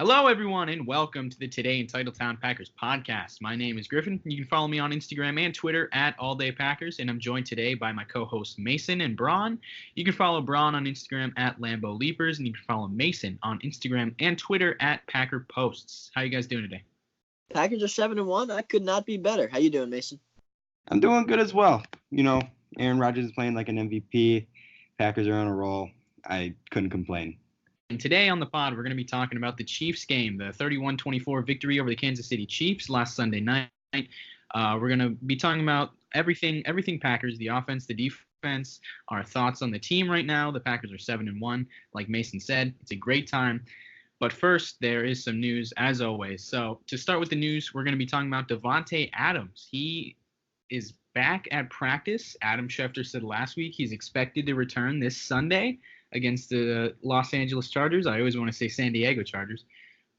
Hello, everyone, and welcome to the Today in Titletown Packers podcast. My name is Griffin. You can follow me on Instagram and Twitter at AllDayPackers, and I'm joined today by my co-hosts Mason and Bron. You can follow Bron on Instagram at Lambo Leapers, and you can follow Mason on Instagram and Twitter at Packer Posts. How you guys doing today? Packers are 7-1. I could not be better. How you doing, Mason? I'm doing good as well. Aaron Rodgers is playing like an MVP. Packers are on a roll. I couldn't complain. And today on the pod, we're going to be talking about the Chiefs game, the 31-24 victory over the Kansas City Chiefs last Sunday night. We're going to be talking about everything Packers, the offense, the defense, our thoughts on the team right now. The Packers are 7-1, like Mason said. It's a great time. But first, there is some news, as always. So to start with the news, we're going to be talking about Davante Adams. He is back at practice. Adam Schefter said last week he's expected to return this Sunday against the Los Angeles Chargers. I always want to say San Diego Chargers.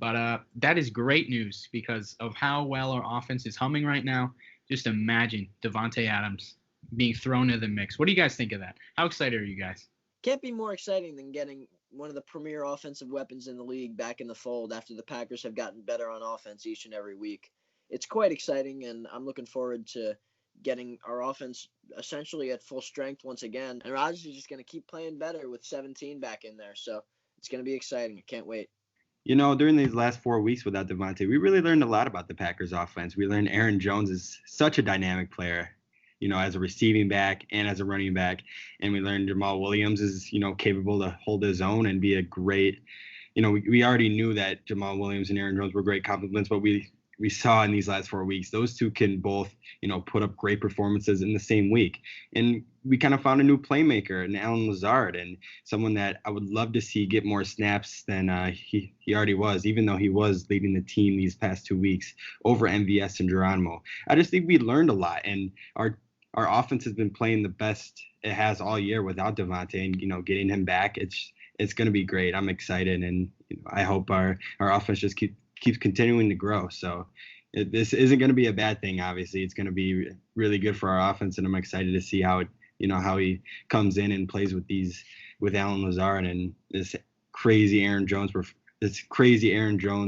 But that is great news because of how well our offense is humming right now. Just imagine Davante Adams being thrown into the mix. What do you guys think of that? How excited are you guys? Can't be more exciting than getting one of the premier offensive weapons in the league back in the fold after the Packers have gotten better on offense each and every week. It's quite exciting, and I'm looking forward to getting our offense essentially at full strength once again. And Rodgers is just going to keep playing better with 17 back in there. So it's going to be exciting. I can't wait. During these last 4 weeks without Davante, we really learned a lot about the Packers offense. We learned Aaron Jones is such a dynamic player, as a receiving back and as a running back. And we learned Jamal Williams is, capable to hold his own and be a great, we already knew that Jamal Williams and Aaron Jones were great complements, but we saw in these last 4 weeks, those two can both, put up great performances in the same week. And we kind of found a new playmaker in Allen Lazard, and someone that I would love to see get more snaps than he already was, even though he was leading the team these past 2 weeks over MVS and Geronimo. I just think we learned a lot, and our offense has been playing the best it has all year without Davante, and, getting him back, it's going to be great. I'm excited, and I hope our offense just keeps continuing to grow. So this isn't going to be a bad thing. Obviously, it's going to be really good for our offense, and I'm excited to see how he comes in and plays with Allen Lazard and this crazy Aaron Jones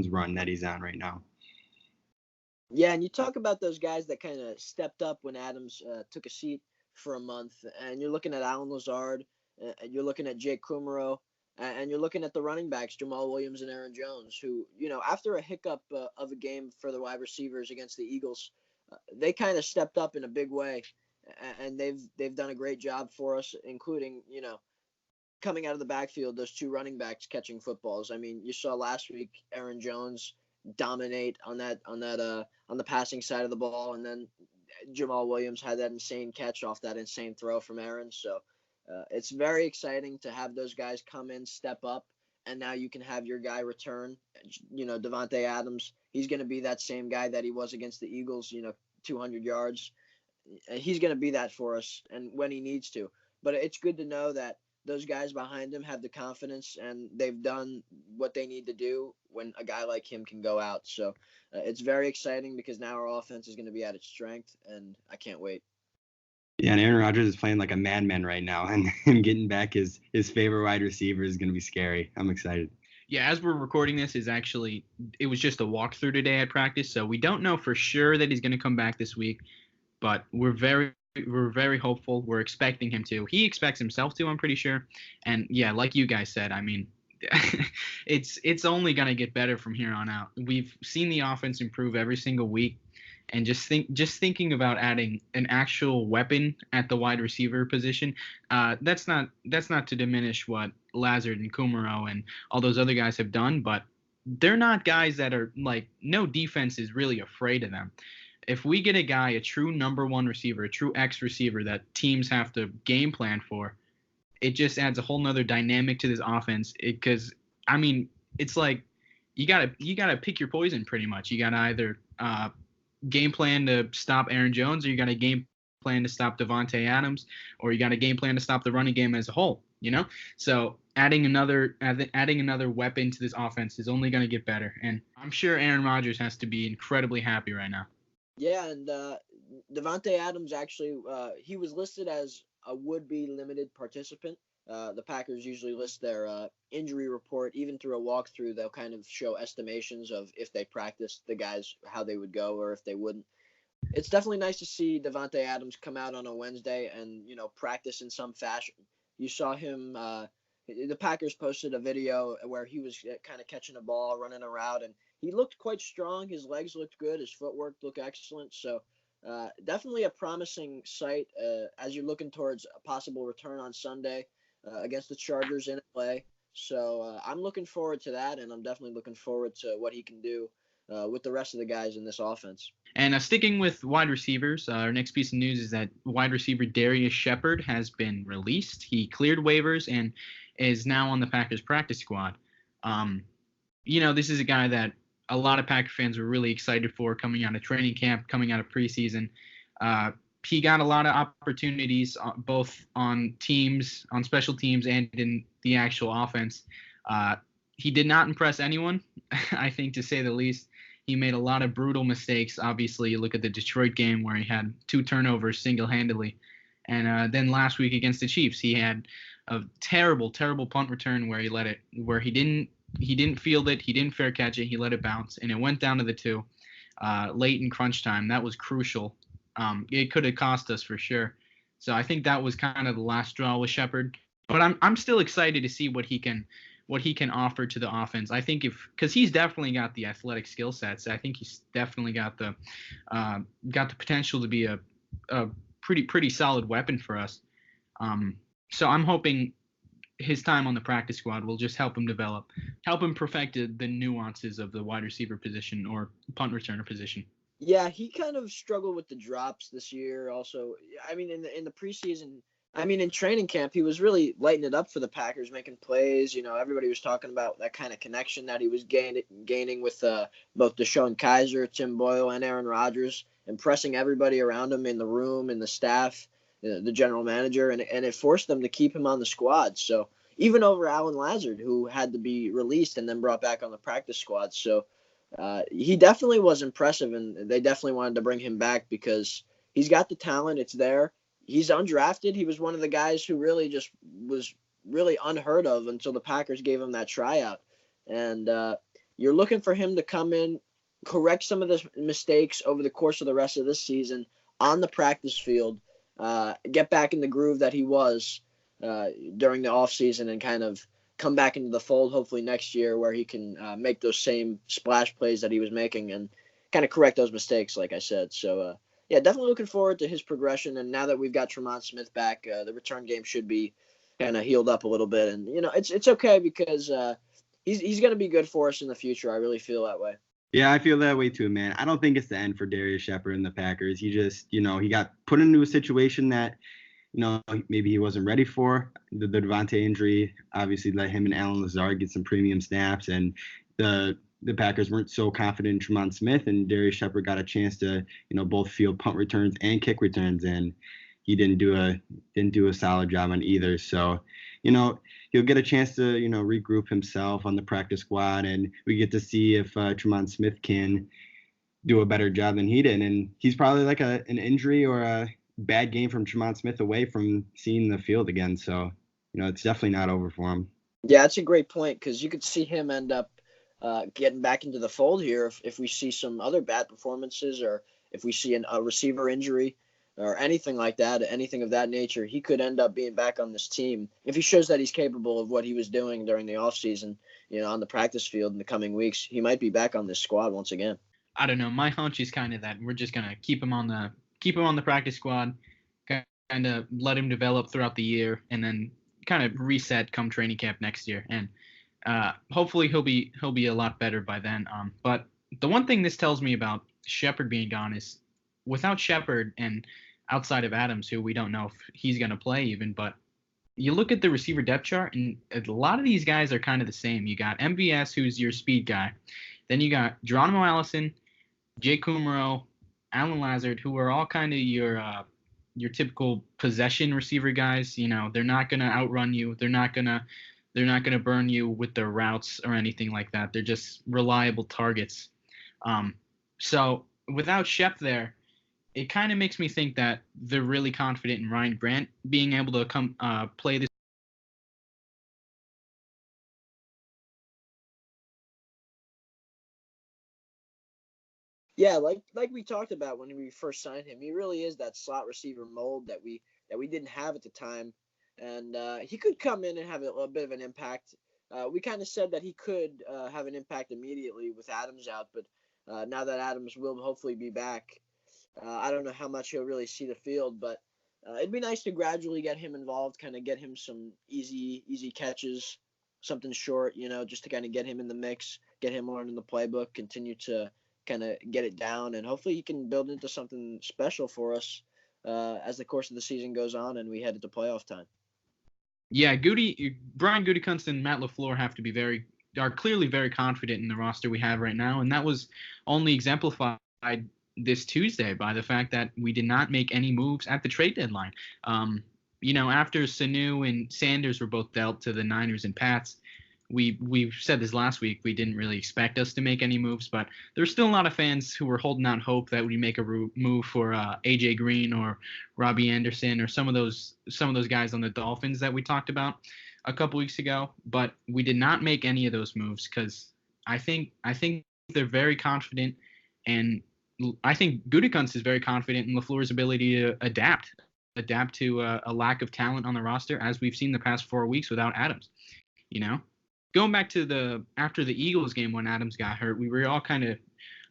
run that he's on right now. Yeah, and you talk about those guys that kind of stepped up when Adams took a seat for a month, and you're looking at Allen Lazard, you're looking at Jake Kumaro, and you're looking at the running backs, Jamal Williams and Aaron Jones, who, after a hiccup of a game for the wide receivers against the Eagles, they kind of stepped up in a big way, and they've done a great job for us, including, coming out of the backfield, those two running backs catching footballs. I mean, you saw last week Aaron Jones dominate on the passing side of the ball, and then Jamal Williams had that insane catch off that insane throw from Aaron. So it's very exciting to have those guys come in, step up, and now you can have your guy return. Davante Adams, he's going to be that same guy that he was against the Eagles, 200 yards. He's going to be that for us, and when he needs to. But it's good to know that those guys behind him have the confidence, and they've done what they need to do when a guy like him can go out. So it's very exciting because now our offense is going to be at its strength, and I can't wait. Yeah, and Aaron Rodgers is playing like a madman right now, and getting back his favorite wide receiver is going to be scary. I'm excited. Yeah, as we're recording this, it was just a walkthrough today at practice, so we don't know for sure that he's going to come back this week, but we're very hopeful. We're expecting him to. He expects himself to, I'm pretty sure. And yeah, like you guys said, I mean, it's only going to get better from here on out. We've seen the offense improve every single week. And just thinking about adding an actual weapon at the wide receiver position, that's not to diminish what Lazard and Kumaro and all those other guys have done, but they're not guys that are like, no defense is really afraid of them. If we get a guy, a true number one receiver, a true X receiver that teams have to game plan for, it just adds a whole nother dynamic to this offense. Because I mean, it's like you gotta pick your poison pretty much. You gotta either game plan to stop Aaron Jones, or you got a game plan to stop Davante Adams, or you got a game plan to stop the running game as a whole, So adding another weapon to this offense is only going to get better, and I'm sure Aaron Rodgers has to be incredibly happy right now. Yeah, and Davante Adams actually he was listed as a would-be limited participant The Packers usually list their injury report. Even through a walkthrough, they'll kind of show estimations of if they practiced the guys, how they would go or if they wouldn't. It's definitely nice to see Davante Adams come out on a Wednesday and practice in some fashion. You saw him. The Packers posted a video where he was kind of catching a ball, running a route, and he looked quite strong. His legs looked good. His footwork looked excellent. So definitely a promising sight as you're looking towards a possible return on Sunday against the Chargers in LA. So I'm looking forward to that, and I'm definitely looking forward to what he can do with the rest of the guys in this offense. And sticking with wide receivers, our next piece of news is that wide receiver Darius Shepherd has been released. He cleared waivers and is now on the Packers practice squad. This is a guy that a lot of Packer fans were really excited for coming out of training camp, coming out of preseason. He got a lot of opportunities both on special teams, and in the actual offense. He did not impress anyone, I think, to say the least. He made a lot of brutal mistakes. Obviously, you look at the Detroit game where he had 2 turnovers single-handedly. And then last week against the Chiefs, he had a terrible, terrible punt return where he didn't field it, he didn't fair catch it, he let it bounce, and it went down to the 2 late in crunch time. That was crucial. It could have cost us for sure. So I think that was kind of the last straw with Shepherd. But I'm still excited to see what he can offer to the offense. I think because he's definitely got the athletic skill sets. I think he's definitely got the potential to be a pretty solid weapon for us. So I'm hoping his time on the practice squad will just help him perfect the nuances of the wide receiver position or punt returner position. Yeah, he kind of struggled with the drops this year. Also, I mean, in the preseason. I mean, in training camp, he was really lighting it up for the Packers, making plays. Everybody was talking about that kind of connection that he was gaining with both DeShone Kizer, Tim Boyle, and Aaron Rodgers, impressing everybody around him in the room, in the staff, the general manager, and it forced them to keep him on the squad. So even over Alan Lazard, who had to be released and then brought back on the practice squad. So he definitely was impressive, and they definitely wanted to bring him back because he's got the talent. It's there. He's undrafted. He was one of the guys who really just was really unheard of until the Packers gave him that tryout. And you're looking for him to come in, correct some of the mistakes over the course of the rest of this season on the practice field, get back in the groove that he was during the offseason, and kind of come back into the fold hopefully next year where he can make those same splash plays that he was making and kind of correct those mistakes, like I said. So, yeah, definitely looking forward to his progression. And now that we've got Tremont Smith back, the return game should be kind of healed up a little bit. And, it's okay because he's going to be good for us in the future. I really feel that way. Yeah, I feel that way too, man. I don't think it's the end for Darius Shepherd and the Packers. He just, he got put into a situation that, maybe he wasn't ready for. The Davante injury obviously let him and Alan Lazard get some premium snaps, and the Packers weren't so confident in Tremont Smith, and Darius Shepherd got a chance to, both field punt returns and kick returns, and he didn't do a solid job on either. So, he'll get a chance to, regroup himself on the practice squad, and we get to see if Tremont Smith can do a better job than he did. And he's probably like an injury or a bad game from Tremont Smith away from seeing the field again. So, it's definitely not over for him. Yeah, that's a great point, because you could see him end up getting back into the fold here if we see some other bad performances, or if we see a receiver injury or anything like that, anything of that nature. He could end up being back on this team if he shows that he's capable of what he was doing during the offseason, on the practice field in the coming weeks. He might be back on this squad once again. I don't know. My hunch is kind of that we're just gonna keep him on the practice squad, kind of let him develop throughout the year, and then kind of reset come training camp next year. And hopefully he'll be a lot better by then. But the one thing this tells me about Shepherd being gone is, without Shepherd and outside of Adams, who we don't know if he's going to play even, but you look at the receiver depth chart, and a lot of these guys are kind of the same. You got MVS, who's your speed guy. Then you got Geronimo Allison, Jake Kumaro, Alan Lazard, who are all kind of your typical possession receiver guys. They're not going to outrun you. They're not going to burn you with their routes or anything like that. They're just reliable targets. So without Shep there, it kind of makes me think that they're really confident in Ryan Grant being able to come play this Yeah, like we talked about when we first signed him, he really is that slot receiver mold that we didn't have at the time, and he could come in and have a bit of an impact. We kind of said that he could have an impact immediately with Adams out, but now that Adams will hopefully be back, I don't know how much he'll really see the field, but it'd be nice to gradually get him involved, kind of get him some easy catches, something short, just to kind of get him in the mix, get him learning the playbook, continue to kind of get it down, and hopefully he can build into something special for us as the course of the season goes on and we head into playoff time. Yeah, Brian Gutekunst and Matt LaFleur are clearly very confident in the roster we have right now, and that was only exemplified this Tuesday by the fact that we did not make any moves at the trade deadline. After Sanu and Sanders were both dealt to the Niners and Pats, we said this last week, we didn't really expect us to make any moves, but there's still a lot of fans who were holding out hope that we make a move for AJ Green or Robbie Anderson or some of those guys on the Dolphins that we talked about a couple weeks ago. But we did not make any of those moves because I think they're very confident, and I think Gutekunst is very confident in LaFleur's ability to adapt to a lack of talent on the roster, as we've seen the past 4 weeks without Adams. Going back to after the Eagles game when Adams got hurt, we were all a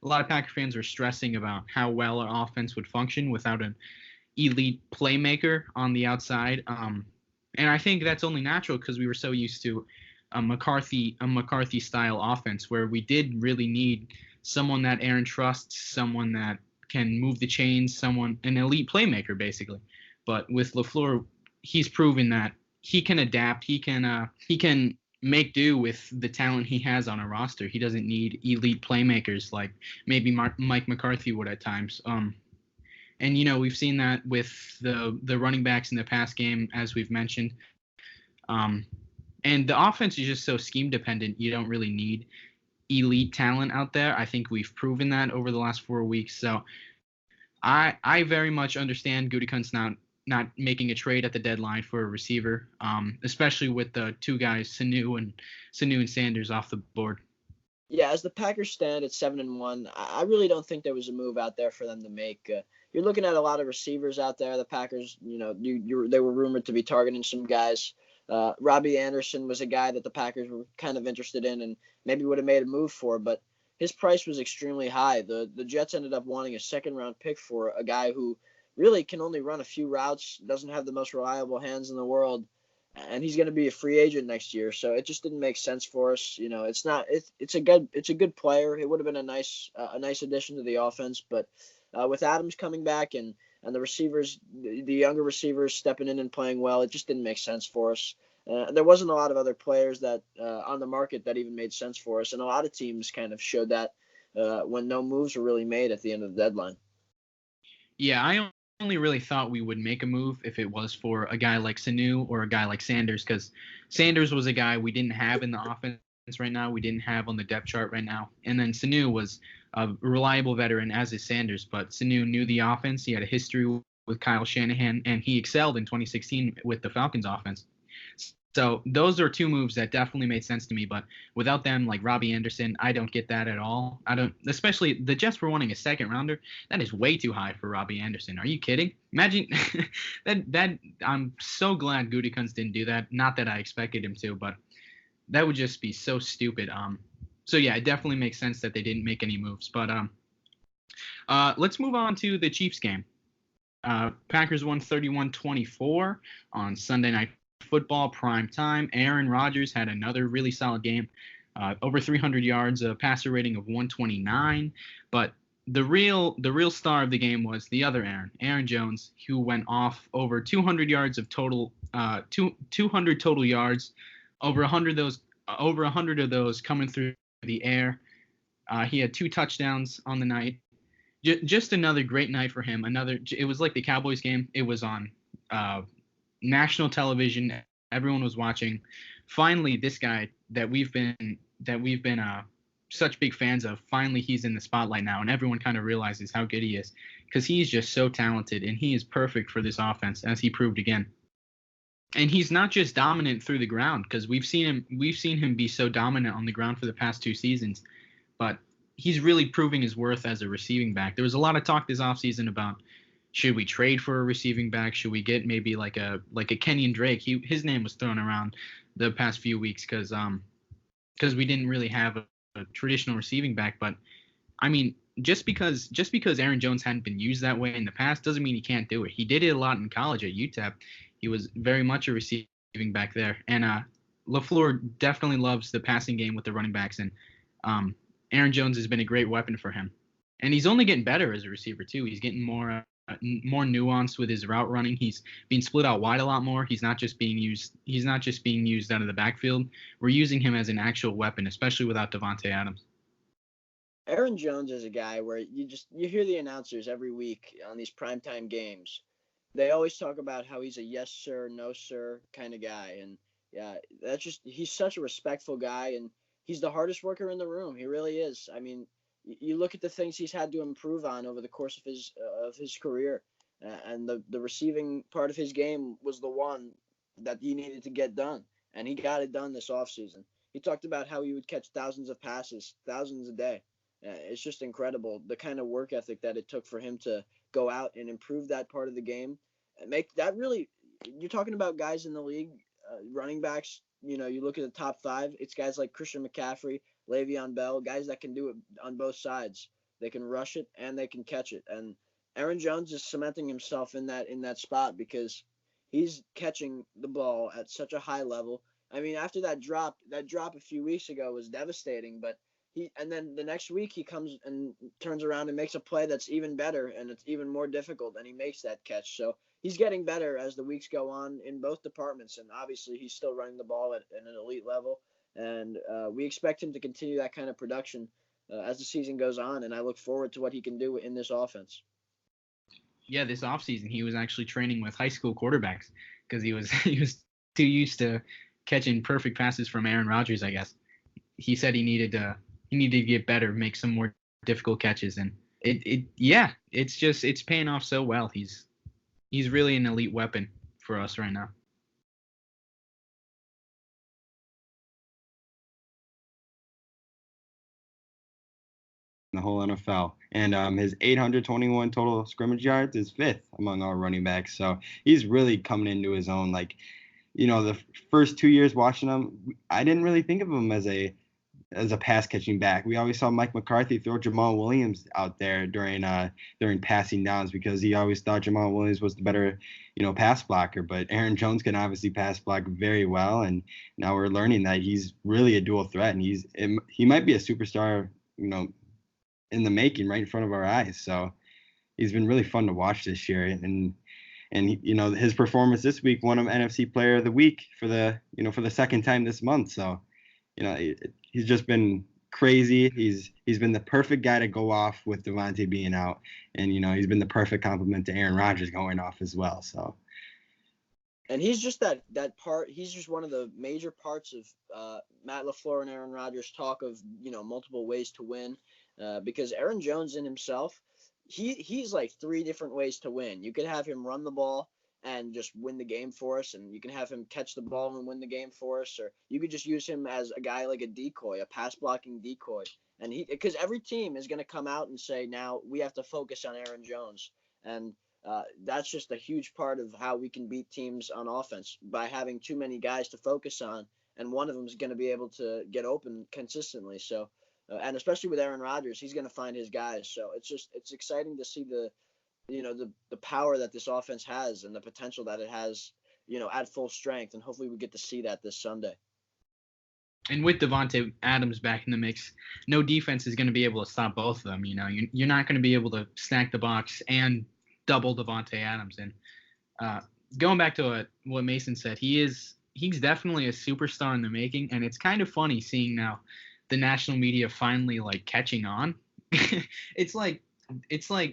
lot of Packer fans were stressing about how well our offense would function without an elite playmaker on the outside. And I think that's only natural because we were so used to a McCarthy style offense where we did really need someone that Aaron trusts, someone that can move the chains, an elite playmaker basically. But with LaFleur, he's proven that he can adapt. He can make do with the talent he has on a roster. He doesn't need elite playmakers like maybe Mike McCarthy would at times. And we've seen that with the running backs in the past game, as we've mentioned. And the offense is just so scheme dependent. You don't really need elite talent out there. I think we've proven that over the last 4 weeks. So I very much understand Gutekunst not making a trade at the deadline for a receiver, especially with the two guys, Sanu and Sanders off the board. Yeah, as the Packers stand at 7-1, I really don't think there was a move out there for them to make. You're looking at a lot of receivers out there. The Packers, they were rumored to be targeting some guys. Robbie Anderson was a guy that the Packers were kind of interested in and maybe would have made a move for, but his price was extremely high. The Jets ended up wanting a second-round pick for a guy who really can only run a few routes, doesn't have the most reliable hands in the world, and he's going to be a free agent next year. So it just didn't make sense for us. It's a good player. It would have been a nice addition to the offense, but with Adams coming back and the receivers, the younger receivers stepping in and playing well, it just didn't make sense for us. There wasn't a lot of other players that on the market that even made sense for us, and a lot of teams kind of showed that when no moves were really made at the end of the deadline. Yeah, I only really thought we would make a move if it was for a guy like Sanu or a guy like Sanders, because Sanders was a guy we didn't have in the offense right now. We didn't have on the depth chart right now. And then Sanu was a reliable veteran, as is Sanders. But Sanu knew the offense. He had a history with Kyle Shanahan, and he excelled in 2016 with the Falcons offense. So those are two moves that definitely made sense to me, but without them, like Robbie Anderson, I don't get that at all. Especially the Jets were wanting a second rounder. That is way too high for Robbie Anderson. Are you kidding? Imagine that. I'm so glad Gutekunst didn't do that. Not that I expected him to, but that would just be so stupid. So yeah, it definitely makes sense that they didn't make any moves. But let's move on to the Chiefs game. Packers won 31-24 on Sunday Night Football prime time. Aaron Rodgers had another really solid game, over 300 yards, a passer rating of 129. But the real star of the game was the other Aaron Jones, who went off over 200 yards of total, 200 total yards, over 100 of those coming through the air. He had 2 touchdowns on the night. Just another great night for him. It was like the Cowboys game. It was on national television. Everyone was watching. Finally, this guy that we've been such big fans of, finally he's in the spotlight now, and everyone kind of realizes how good he is, because he's just so talented and he is perfect for this offense, as he proved again. And he's not just dominant through the ground, because we've seen him be so dominant on the ground for the past 2 seasons, but he's really proving his worth as a receiving back. There was a lot of talk this offseason about should we trade for a receiving back? Should we get maybe like a Kenyon Drake? His name was thrown around the past few weeks because we didn't really have a traditional receiving back. But I mean, just because Aaron Jones hadn't been used that way in the past doesn't mean he can't do it. He did it a lot in college at UTEP. He was very much a receiving back there, and LaFleur definitely loves the passing game with the running backs, and Aaron Jones has been a great weapon for him. And he's only getting better as a receiver too. He's getting more nuanced with his route running. He's being split out wide a lot more. He's not just being used out of the backfield. We're using him as an actual weapon, especially without Davante Adams. Aaron Jones is a guy where you hear the announcers every week on these primetime games. They always talk about how he's a yes sir, no sir kind of guy, and yeah, he's such a respectful guy, and he's the hardest worker in the room. He really is. I mean, you look at the things he's had to improve on over the course of his career, and the receiving part of his game was the one that he needed to get done, and he got it done this offseason. He talked about how he would catch thousands of passes, thousands a day. It's just incredible the kind of work ethic that it took for him to go out and improve that part of the game and make that really. You're talking about guys in the league, running backs. You look at the top 5. It's guys like Christian McCaffrey, Le'Veon Bell, guys that can do it on both sides. They can rush it and they can catch it. And Aaron Jones is cementing himself in that spot because he's catching the ball at such a high level. I mean, after that drop a few weeks ago was devastating, but and then the next week he comes and turns around and makes a play that's even better and it's even more difficult, and he makes that catch. So he's getting better as the weeks go on in both departments, and obviously he's still running the ball at an elite level, and we expect him to continue that kind of production as the season goes on, and I look forward to what he can do in this offense. Yeah, this offseason he was actually training with high school quarterbacks because he was too used to catching perfect passes from Aaron Rodgers, I guess. He said he needed to get better, make some more difficult catches, and it's paying off so well. He's really an elite weapon for us right now. The whole NFL, and his 821 total scrimmage yards is 5th among all running backs. So he's really coming into his own. Like, the first 2 years watching him, I didn't really think of him as a pass catching back. We always saw Mike McCarthy throw Jamal Williams out there during passing downs because he always thought Jamal Williams was the better, pass blocker. But Aaron Jones can obviously pass block very well, and now we're learning that he's really a dual threat, and he might be a superstar, in the making right in front of our eyes. So he's been really fun to watch this year, and his performance this week won him NFC Player of the Week for the second time this month. So he's just been crazy. He's been the perfect guy to go off with Davante being out, and he's been the perfect complement to Aaron Rodgers going off as well. So, and he's just that part. He's just one of the major parts of Matt LaFleur and Aaron Rodgers' talk of multiple ways to win, because Aaron Jones in himself, he's like 3 different ways to win. You could have him run the ball and just win the game for us, and you can have him catch the ball and win the game for us, or you could just use him as a guy like a decoy, a pass blocking decoy. And because every team is going to come out and say, now we have to focus on Aaron Jones, and that's just a huge part of how we can beat teams on offense, by having too many guys to focus on, and one of them is going to be able to get open consistently. So, and especially with Aaron Rodgers, he's going to find his guys. So it's exciting to see the power that this offense has and the potential that it has, at full strength. And hopefully we get to see that this Sunday. And with Davante Adams back in the mix, no defense is going to be able to stop both of them. You're not going to be able to stack the box and double Davante Adams. And going back to what Mason said, he's definitely a superstar in the making. And it's kind of funny seeing now the national media finally catching on. It's like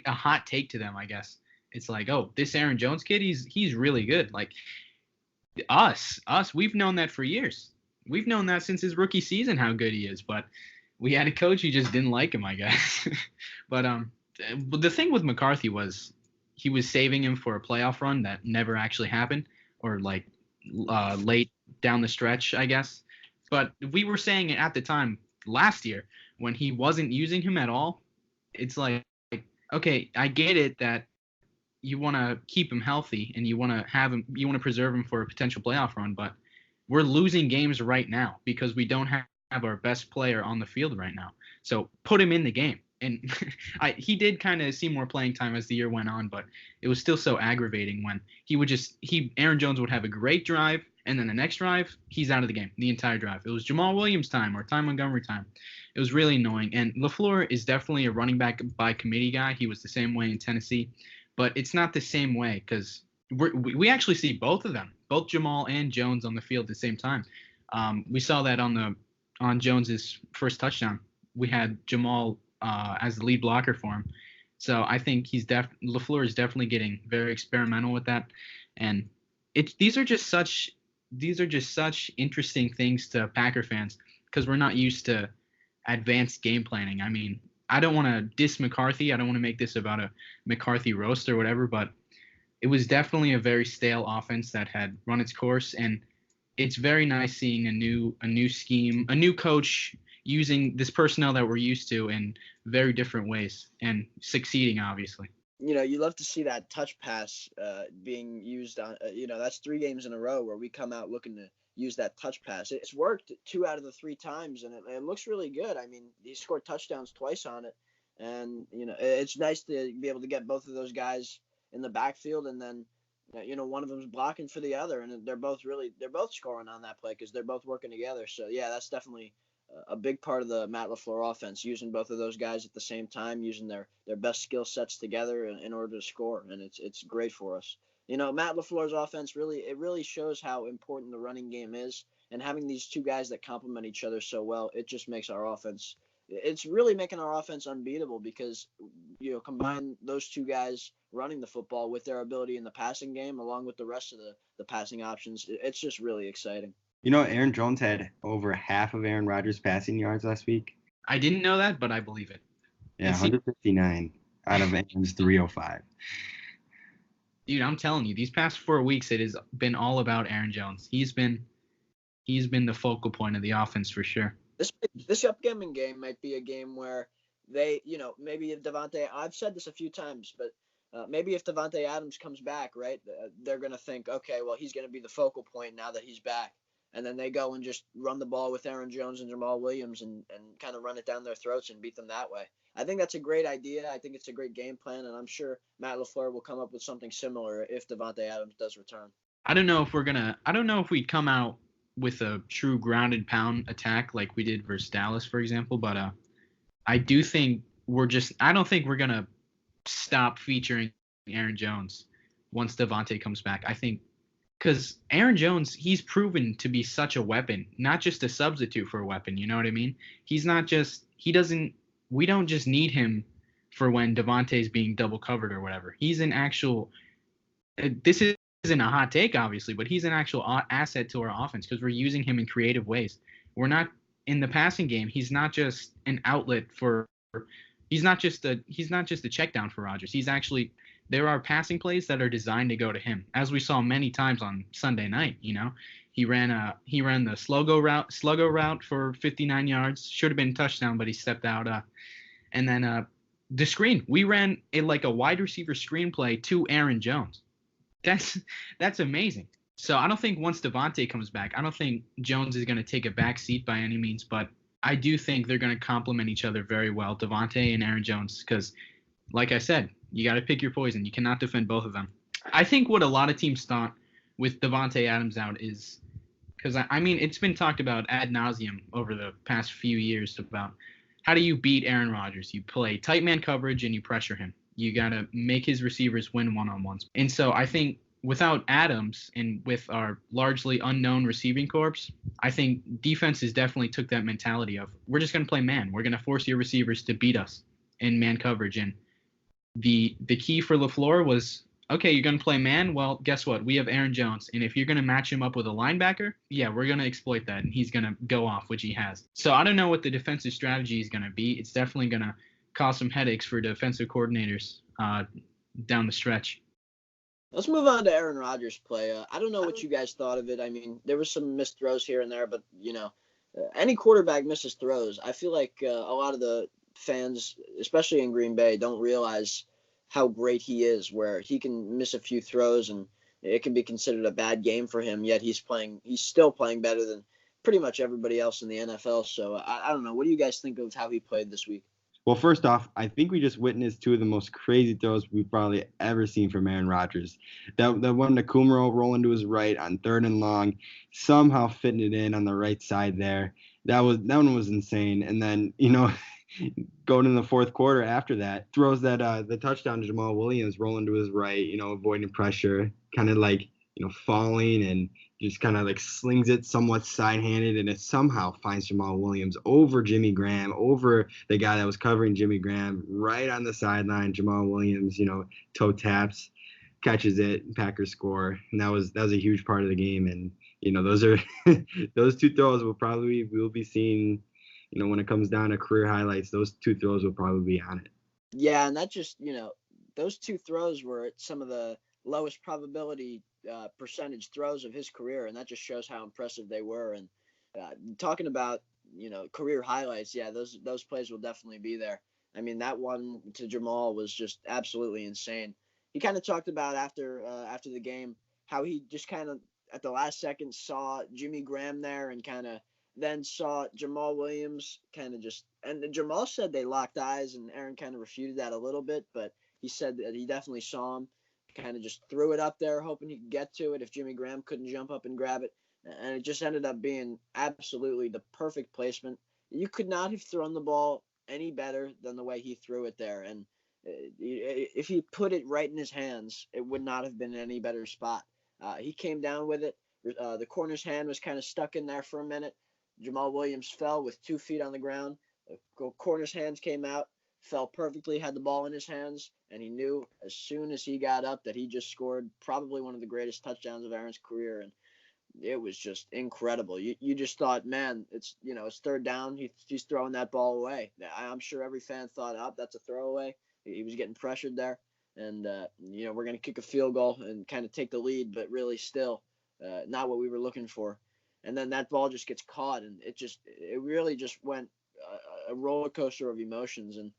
a hot take to them, I guess. It's like, oh, this Aaron Jones kid, he's really good. Like us, we've known that for years. We've known that since his rookie season how good he is, but we had a coach who just didn't like him, I guess. But the thing with McCarthy was he was saving him for a playoff run that never actually happened, or late down the stretch, I guess. But we were saying it at the time last year when he wasn't using him at all, it's like, okay, I get it that you want to keep him healthy and you want to preserve him for a potential playoff run, but we're losing games right now because we don't have our best player on the field right now. So put him in the game. And he did kind of see more playing time as the year went on, but it was still so aggravating when Aaron Jones would have a great drive, and then the next drive, he's out of the game the entire drive. It was Jamal Williams time or Ty Montgomery time. It was really annoying. And LaFleur is definitely a running back by committee guy. He was the same way in Tennessee, but it's not the same way because we actually see both of them, both Jamal and Jones on the field at the same time. We saw that on Jones's first touchdown. We had Jamal as the lead blocker for him. So I think LaFleur is definitely getting very experimental with that. And these are just such interesting things to Packer fans because we're not used to advanced game planning. I mean, I don't want to diss McCarthy. I don't want to make this about a McCarthy roast or whatever, but it was definitely a very stale offense that had run its course. And it's very nice seeing a new scheme, a new coach using this personnel that we're used to in very different ways and succeeding, obviously. You love to see that touch pass being used on, that's 3 games in a row where we come out looking to use that touch pass. It's worked 2 out of the 3 times, and it looks really good. I mean, he scored touchdowns twice on it, and, it's nice to be able to get both of those guys in the backfield, and then, one of them's blocking for the other, and they're both scoring on that play because they're both working together. So, yeah, that's definitely a big part of the Matt LaFleur offense, using both of those guys at the same time, using their best skill sets together in order to score, and it's great for us. Matt LaFleur's offense really shows how important the running game is, and having these 2 guys that complement each other so well, it just makes our offense. It's really making our offense unbeatable because combine those 2 guys running the football with their ability in the passing game, along with the rest of the passing options. It's just really exciting. Aaron Jones had over half of Aaron Rodgers' passing yards last week. I didn't know that, but I believe it. Yeah, 159 out of Aaron's 305. Dude, I'm telling you, these past 4 weeks, it has been all about Aaron Jones. He's been the focal point of the offense for sure. This upcoming game might be a game where they, maybe if I've said this a few times, but maybe if Davante Adams comes back, right, they're going to think, okay, well, he's going to be the focal point now that he's back. And then they go and just run the ball with Aaron Jones and Jamal Williams and kind of run it down their throats and beat them that way. I think that's a great idea. I think it's a great game plan, and I'm sure Matt LaFleur will come up with something similar if Davante Adams does return. I don't know if we'd come out with a true ground and pound attack like we did versus Dallas, for example, but I do think I don't think we're going to stop featuring Aaron Jones once Davante comes back. I think because Aaron Jones, he's proven to be such a weapon, not just a substitute for a weapon. You know what I mean? We don't just need him for when Davante's being double covered or whatever. He's an actual, this isn't a hot take, obviously, but he's an actual asset to our offense because we're using him in creative ways. We're not in the passing game. He's not just an outlet he's not just a check down for Rodgers. There are passing plays that are designed to go to him, as we saw many times on Sunday night. He ran the sluggo route for 59 yards. Should have been a touchdown, but he stepped out. And then the screen. We ran like a wide receiver screen play to Aaron Jones. That's amazing. So I don't think once Davante comes back, I don't think Jones is going to take a back seat by any means, but I do think they're going to complement each other very well, Davante and Aaron Jones, because, like I said, you got to pick your poison. You cannot defend both of them. I think what a lot of teams thought with Davante Adams out is because, I mean, it's been talked about ad nauseum over the past few years about how do you beat Aaron Rodgers? You play tight man coverage and you pressure him. You got to make his receivers win one-on-ones. And so I think without Adams and with our largely unknown receiving corps, I think defenses definitely took that mentality of we're just going to play man. We're going to force your receivers to beat us in man coverage. And the key for LaFleur was, okay, you're going to play man. Well, guess what? We have Aaron Jones. And if you're going to match him up with a linebacker, yeah, we're going to exploit that. And he's going to go off, which he has. So I don't know what the defensive strategy is going to be. It's definitely going to cause some headaches for defensive coordinators down the stretch. Let's move on to Aaron Rodgers' play. I don't know what you guys thought of it. I mean, there were some missed throws here and there, but, any quarterback misses throws. I feel like a lot of the fans, especially in Green Bay, don't realize how great he is, where he can miss a few throws and it can be considered a bad game for him, yet he's still playing better than pretty much everybody else in the NFL. So I don't know. What do you guys think of how he played this week? Well, first off, I think we just witnessed two of the most crazy throws we've probably ever seen from Aaron Rodgers. That one to Kumaro rolling to his right on 3rd and long, somehow fitting it in on the right side there. That one was insane. And then, going in the fourth quarter after that, throws that the touchdown to Jamal Williams rolling to his right, avoiding pressure, kind of like, falling, and just kind of like slings it somewhat side-handed, and it somehow finds Jamal Williams over Jimmy Graham, over the guy that was covering Jimmy Graham, right on the sideline. Jamal Williams, toe taps, catches it, Packers score, and that was a huge part of the game. And those are those two throws we'll be seeing. When it comes down to career highlights, those two throws will probably be on it. Yeah, and that just, those two throws were some of the lowest probability percentage throws of his career, and that just shows how impressive they were. And talking about, career highlights, yeah, those plays will definitely be there. I mean, that one to Jamal was just absolutely insane. He kind of talked about after the game how he just kind of at the last second saw Jimmy Graham there and kind of then saw Jamal Williams kind of just, and Jamal said they locked eyes, and Aaron kind of refuted that a little bit, but he said that he definitely saw him, kind of just threw it up there, hoping he could get to it if Jimmy Graham couldn't jump up and grab it, and it just ended up being absolutely the perfect placement. You could not have thrown the ball any better than the way he threw it there, and if he put it right in his hands, it would not have been any better spot. He came down with it. The corner's hand was kind of stuck in there for a minute. Jamal Williams fell with 2 feet on the ground. The corner's hands came out, fell perfectly, had the ball in his hands, and he knew as soon as he got up that he just scored probably one of the greatest touchdowns of Aaron's career. And it was just incredible. You just thought, man, it's 3rd down. He's throwing that ball away. I'm sure every fan thought, oh, that's a throwaway. He was getting pressured there. And, we're going to kick a field goal and kind of take the lead, but really still not what we were looking for. And then that ball just gets caught, and it really just went a roller coaster of emotions. And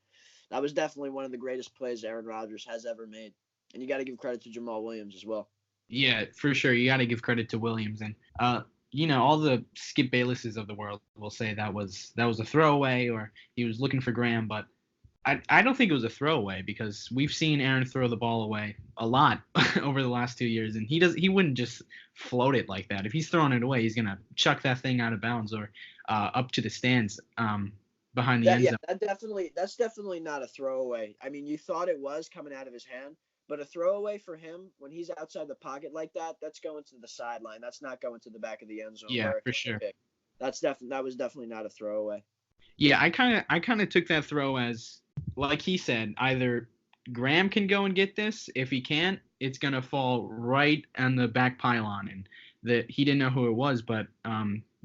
that was definitely one of the greatest plays Aaron Rodgers has ever made. And you got to give credit to Jamal Williams as well. Yeah, for sure. You got to give credit to Williams, and all the Skip Baylesses of the world will say that was a throwaway or he was looking for Graham, but I don't think it was a throwaway because we've seen Aaron throw the ball away a lot over the last 2 years, and he wouldn't just float it like that. If he's throwing it away, he's gonna chuck that thing out of bounds or up to the stands behind the end zone. Yeah, that's definitely not a throwaway. I mean, you thought it was coming out of his hand, but a throwaway for him when he's outside the pocket like that, that's going to the sideline. That's not going to the back of the end zone. Yeah, for sure. That was definitely not a throwaway. Yeah, I kind of took that throw as, like he said, either Graham can go and get this. If he can't, it's gonna fall right on the back pylon, and that he didn't know who it was, but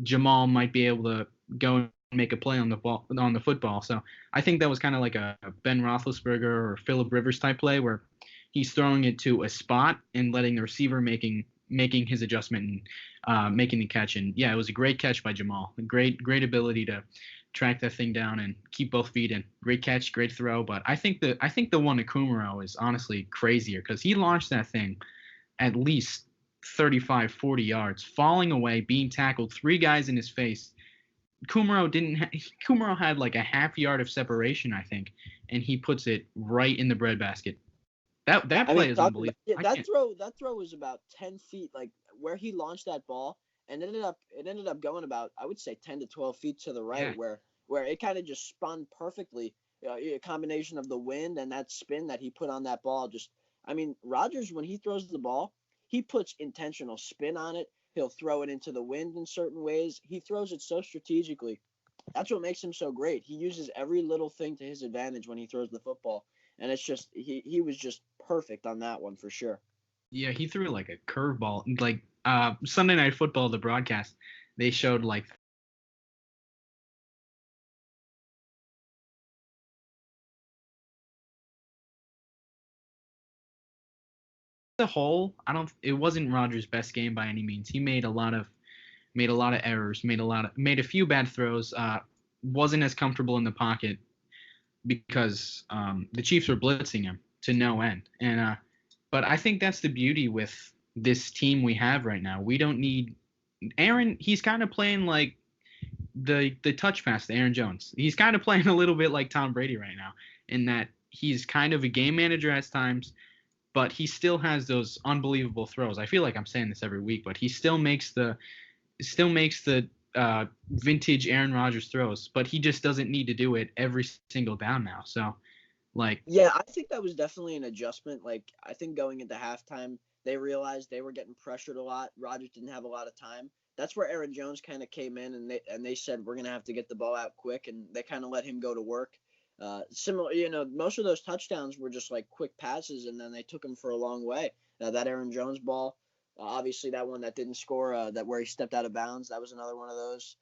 Jamal might be able to go and make a play on the football. So I think that was kind of like a Ben Roethlisberger or Phillip Rivers type play where he's throwing it to a spot and letting the receiver making his adjustment and making the catch. And yeah, it was a great catch by Jamal. Great ability to track that thing down and keep both feet in. Great catch, great throw. But I think the one to Kumaro is honestly crazier because he launched that thing at least 35, 40 yards, falling away, being tackled, 3 guys in his face. Kumaro had like a half yard of separation, I think, and he puts it right in the breadbasket. That play is unbelievable. That throw was about 10 feet, like where he launched that ball, and it ended up going about, I would say, 10 to 12 feet to the right, Yeah. where it kind of just spun perfectly. A combination of the wind and that spin that he put on that ball. Rodgers, when he throws the ball, he puts intentional spin on it. He'll throw it into the wind in certain ways. He throws it so strategically. That's what makes him so great. He uses every little thing to his advantage when he throws the football. And it's just he was just perfect on that one for sure. Yeah, he threw like a curveball. Like Sunday Night Football, the broadcast, they showed like the whole. It wasn't Rodgers' best game by any means. He made a lot of made a lot of errors, made a few bad throws, wasn't as comfortable in the pocket because the Chiefs were blitzing him to no end. And but I think that's the beauty with this team we have right now. We don't need Aaron. He's kind of playing like the touch pass to Aaron Jones. He's kind of playing a little bit like Tom Brady right now in that he's kind of a game manager at times, but he still has those unbelievable throws. I feel like I'm saying this every week, but he still makes the vintage Aaron Rodgers throws, but he just doesn't need to do it every single down now. So, like, yeah, I think that was definitely an adjustment. Like, I think going into halftime, they realized they were getting pressured a lot. Rodgers didn't have a lot of time. That's where Aaron Jones kind of came in, and they said we're gonna have to get the ball out quick, and they kind of let him go to work. Similar, most of those touchdowns were just like quick passes, and then they took him for a long way. That Aaron Jones ball, obviously that one that didn't score, that where he stepped out of bounds, that was another one of those.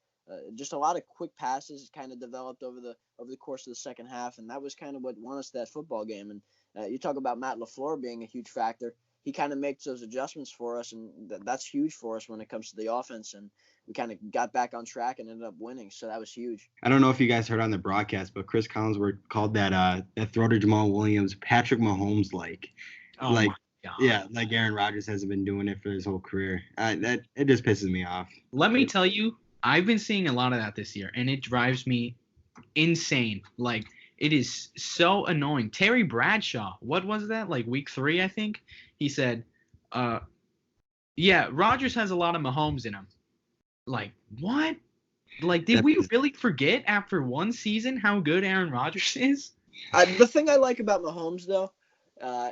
Just a lot of quick passes kind of developed over the course of the second half, and that was kind of what won us that football game. And you talk about Matt LaFleur being a huge factor. He kind of makes those adjustments for us, and that's huge for us when it comes to the offense. And we kind of got back on track and ended up winning, so that was huge. I don't know if you guys heard on the broadcast, but Chris Collinsworth called that throw to Jamal Williams Patrick Mahomes like. oh like my God. Yeah, like Aaron Rodgers hasn't been doing it for his whole career. That it just pisses me off. Let me tell you, I've been seeing a lot of that this year, and it drives me insane. Like, it is so annoying. Terry Bradshaw, what was that? Like week 3, I think. He said, yeah, Rodgers has a lot of Mahomes in him. Like, what? Like, did we really forget after one season how good Aaron Rodgers is? The thing I like about Mahomes, though,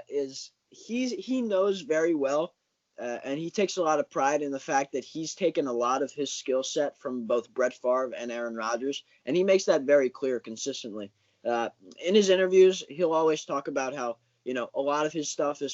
is he knows very well, and he takes a lot of pride in the fact that he's taken a lot of his skill set from both Brett Favre and Aaron Rodgers, and he makes that very clear consistently. In his interviews, he'll always talk about how, a lot of his stuff is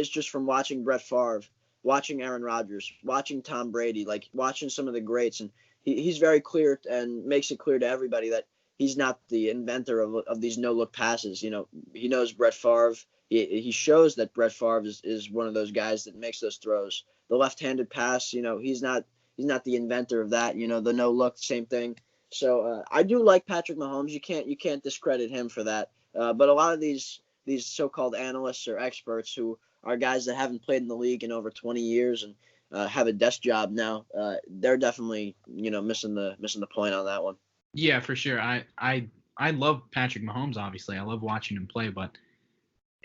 just from watching Brett Favre, watching Aaron Rodgers, watching Tom Brady, like watching some of the greats, and he's very clear and makes it clear to everybody that he's not the inventor of these no-look passes. He knows Brett Favre. He shows that Brett Favre is one of those guys that makes those throws. The left-handed pass, he's not the inventor of that. The no-look, same thing. So I do like Patrick Mahomes. You can't discredit him for that. But a lot of these so-called analysts or experts who are guys that haven't played in the league in over 20 years and have a desk job now, they're definitely missing the point on that one. Yeah, for sure. I love Patrick Mahomes, obviously. I love watching him play, but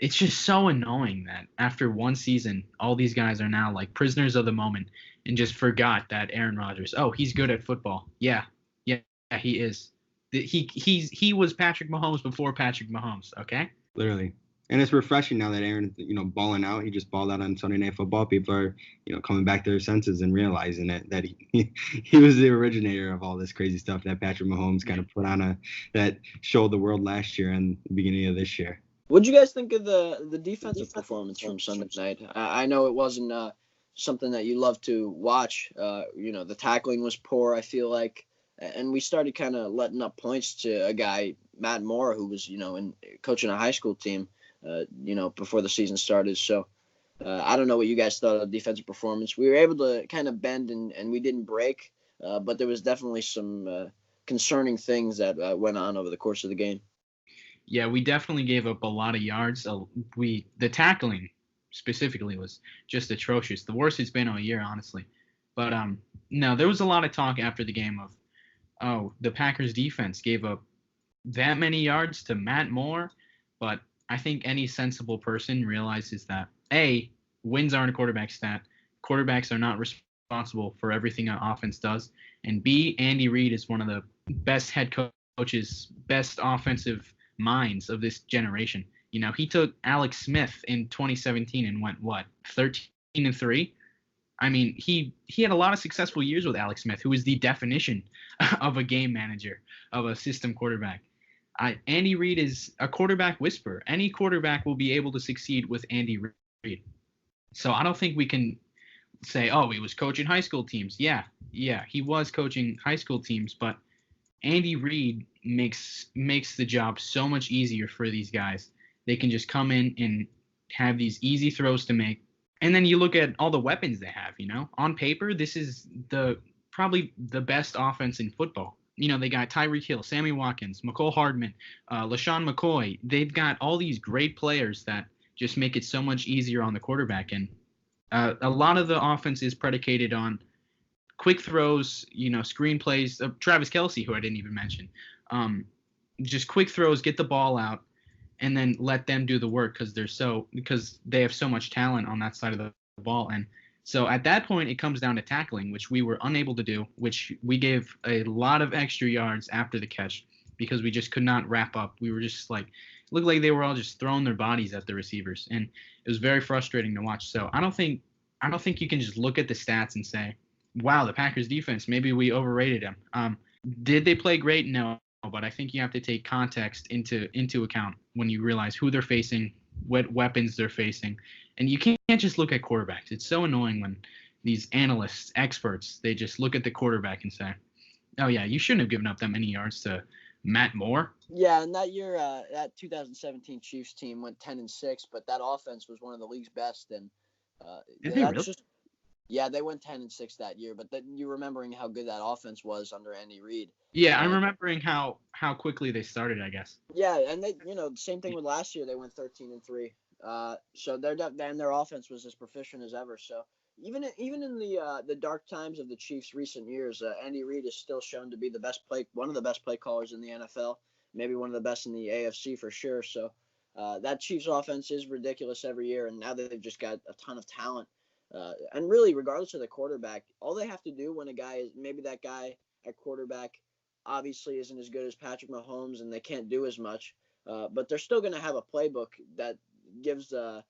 it's just so annoying that after one season, all these guys are now like prisoners of the moment and just forgot that Aaron Rodgers, he's good at football. Yeah, he is. He was Patrick Mahomes before Patrick Mahomes, okay? Literally. And it's refreshing now that Aaron's, balling out. He just balled out on Sunday Night Football. People are, coming back to their senses and realizing that he was the originator of all this crazy stuff that Patrick Mahomes kind of put on that showed the world last year and the beginning of this year. What did you guys think of the defensive performance from Sunday night? I know it wasn't something that you love to watch. The tackling was poor, I feel like. And we started kind of letting up points to a guy, Matt Moore, who was, coaching a high school team, before the season started. So I don't know what you guys thought of defensive performance. We were able to kind of bend and we didn't break, but there was definitely some concerning things that went on over the course of the game. Yeah, we definitely gave up a lot of yards. The tackling specifically was just atrocious. The worst it's been all year, honestly. But no, there was a lot of talk after the game of, the Packers defense gave up that many yards to Matt Moore. But I think any sensible person realizes that, A, wins aren't a quarterback stat. Quarterbacks are not responsible for everything an offense does. And B, Andy Reid is one of the best head coaches, best offensive minds of this generation. He took Alex Smith in 2017 and went, 13-3? I mean, he had a lot of successful years with Alex Smith, who is the definition of a game manager, of a system quarterback. Andy Reid is a quarterback whisperer. Any quarterback will be able to succeed with Andy Reid. So I don't think we can say, he was coaching high school teams. Yeah, he was coaching high school teams, but Andy Reid makes the job so much easier for these guys. They can just come in and have these easy throws to make. And then you look at all the weapons they have, On paper, this is the probably the best offense in football. They got Tyreek Hill, Sammy Watkins, McCole Hardman, LaShawn McCoy. They've got all these great players that just make it so much easier on the quarterback. And a lot of the offense is predicated on quick throws, screen plays. Travis Kelce, who I didn't even mention. Just quick throws, get the ball out, and then let them do the work because they have so much talent on that side of the ball. And so at that point, it comes down to tackling, which we were unable to do, which we gave a lot of extra yards after the catch because we just could not wrap up. We were just looked like they were all just throwing their bodies at the receivers, and it was very frustrating to watch. So I don't think you can just look at the stats and say, wow, the Packers defense, maybe we overrated them. Did they play great? No, but I think you have to take context into account when you realize who they're facing, what weapons they're facing. And you can't just look at quarterbacks. It's so annoying when these analysts, experts, they just look at the quarterback and say, oh, yeah, you shouldn't have given up that many yards to Matt Moore. Yeah, and that year, that 2017 Chiefs team went 10-6, but that offense was one of the league's best. And yeah, they went 10-6 that year. But you're remembering how good that offense was under Andy Reid. Yeah, I'm remembering how quickly they started, I guess. Yeah, and they, the same thing with last year. They went 13-3. So their offense was as proficient as ever. So even in the dark times of the Chiefs' recent years, Andy Reid is still shown to be one of the best play callers in the NFL, maybe one of the best in the AFC for sure. So that Chiefs offense is ridiculous every year, and now they've just got a ton of talent. And really, regardless of the quarterback, all they have to do when maybe that guy at quarterback obviously isn't as good as Patrick Mahomes, and they can't do as much, but they're still going to have a playbook that gives the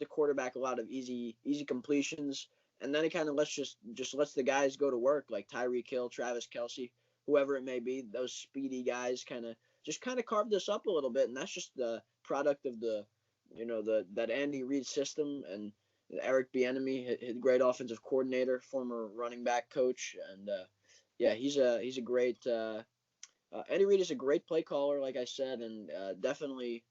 quarterback a lot of easy completions, and then it kind of lets the guys go to work, like Tyreek Hill, Travis Kelce, whoever it may be. Those speedy guys kind of carve this up a little bit, and that's just the product of that Andy Reid system. And Eric Bieniemy, great offensive coordinator, former running back coach, and he's a great Andy Reid is a great play caller, like I said, and definitely